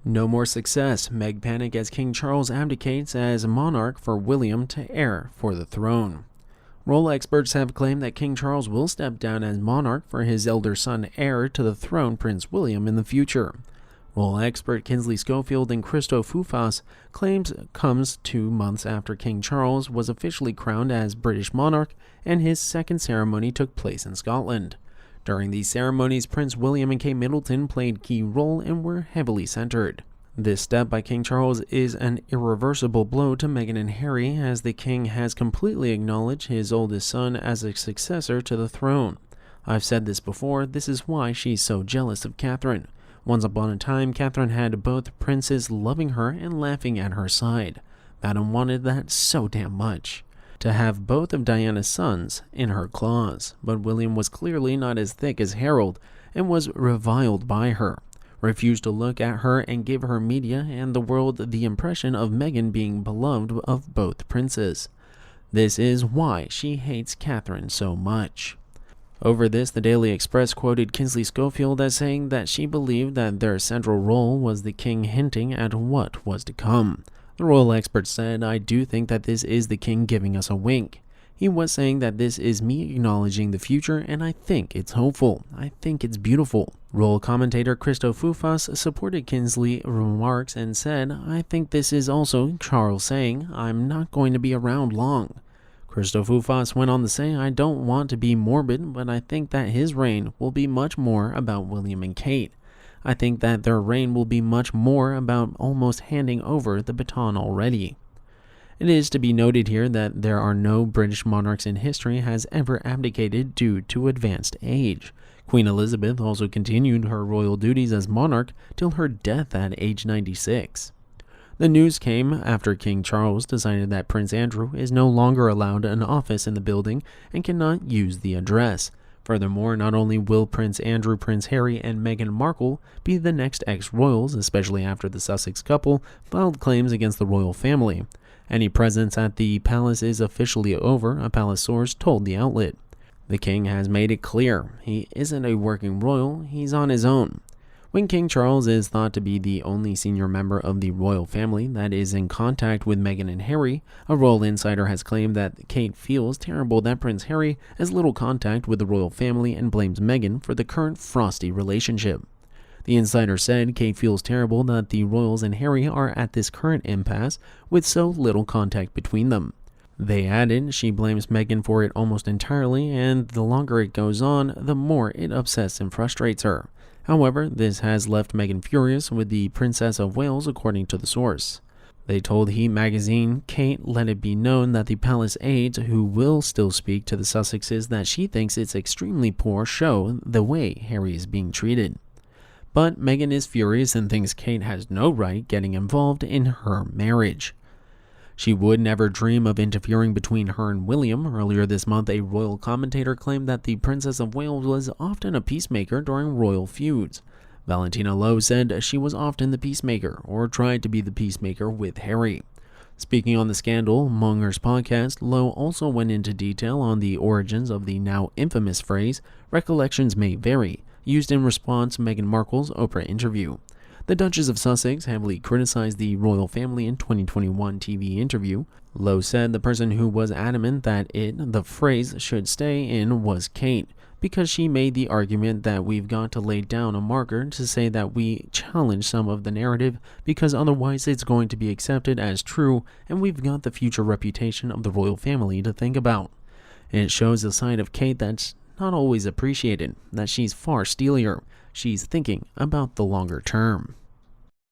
No more success. Meg panic as King Charles abdicates as monarch for William to heir for the throne. Royal experts have claimed that King Charles will step down as monarch for his elder son heir to the throne, Prince William, in the future. Royal expert Kinsey Schofield and Cristo Foufas claims comes 2 months after King Charles was officially crowned as British monarch and his second ceremony took place in Scotland. During these ceremonies, Prince William and Kate Middleton played a key role and were heavily centered. This step by King Charles is an irreversible blow to Meghan and Harry, as the king has completely acknowledged his oldest son as a successor to the throne. I've said this before, this is why she's so jealous of Catherine. Once upon a time, Catherine had both princes loving her and laughing at her side. Madame wanted that so damn much. To have both of Diana's sons in her claws, but William was clearly not as thick as Harold and was reviled by her, refused to look at her and give her media and the world the impression of Meghan being beloved of both princes. This is why she hates Catherine so much. Over this, the Daily Express quoted Kinsey Schofield as saying that she believed that their central role was the king hinting at what was to come. The royal expert said, "I do think that this is the king giving us a wink. He was saying that this is me acknowledging the future, and I think it's hopeful. I think it's beautiful." Royal commentator Cristo Foufas supported Kinsey's remarks and said, "I think this is also Charles saying, I'm not going to be around long." Cristo Foufas went on to say, "I don't want to be morbid, but I think that his reign will be much more about William and Kate. I think that their reign will be much more about almost handing over the baton already." It is to be noted here that there are no British monarchs in history has ever abdicated due to advanced age. Queen Elizabeth also continued her royal duties as monarch till her death at age 96. The news came after King Charles decided that Prince Andrew is no longer allowed an office in the building and cannot use the address. Furthermore, not only will Prince Andrew, Prince Harry, and Meghan Markle be the next ex-royals, especially after the Sussex couple filed claims against the royal family. Any presence at the palace is officially over, a palace source told the outlet. The king has made it clear he isn't a working royal, he's on his own. When King Charles is thought to be the only senior member of the royal family that is in contact with Meghan and Harry, a royal insider has claimed that Kate feels terrible that Prince Harry has little contact with the royal family and blames Meghan for the current frosty relationship. The insider said Kate feels terrible that the royals and Harry are at this current impasse with so little contact between them. They added she blames Meghan for it almost entirely, and the longer it goes on, the more it upsets and frustrates her. However, this has left Meghan furious with the Princess of Wales, according to the source. They told Heat magazine, Kate let it be known that the palace aides, who will still speak to the Sussexes, that she thinks it's extremely poor show the way Harry is being treated. But Meghan is furious and thinks Kate has no right getting involved in her marriage. She would never dream of interfering between her and William. Earlier this month, a royal commentator claimed that the Princess of Wales was often a peacemaker during royal feuds. Valentina Lowe said she was often the peacemaker, or tried to be the peacemaker with Harry. Speaking on the scandal, Monarch's podcast, Lowe also went into detail on the origins of the now infamous phrase, "recollections may vary," used in response to Meghan Markle's Oprah interview. The Duchess of Sussex heavily criticized the royal family in 2021 TV interview. Lowe said the person who was adamant that the phrase should stay in was Kate, because she made the argument that we've got to lay down a marker to say that we challenge some of the narrative, because otherwise it's going to be accepted as true, and we've got the future reputation of the royal family to think about. It shows a side of Kate that's not always appreciated, that she's far steelier. She's thinking about the longer term.